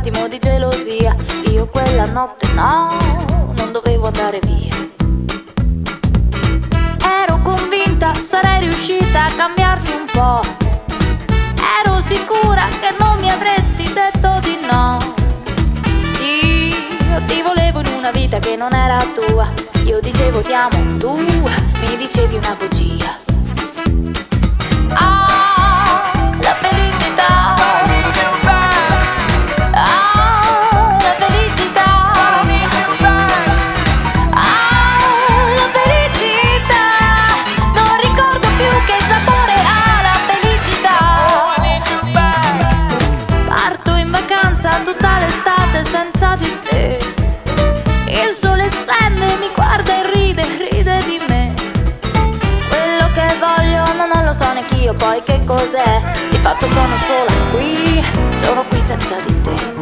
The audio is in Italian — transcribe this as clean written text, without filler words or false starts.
attimo di gelosia. Io quella notte no, non dovevo andare via. Ero convinta sarei riuscita a cambiarti un po'. Ero sicura che non mi avresti detto di no. Io ti volevo in una vita che non era tua. Io dicevo ti amo, tu mi dicevi una bugia. Ah, la felicità. Ah, la felicità. Ah, la felicità. Non ricordo più che sapore ha la felicità. Parto in vacanza tutta l'estate senza di te. Il sole splende, mi guarda e ride di me. Quello che voglio non lo so neanch'io poi che cos'è. Di fatto sono sola qui, sono qui senza di te.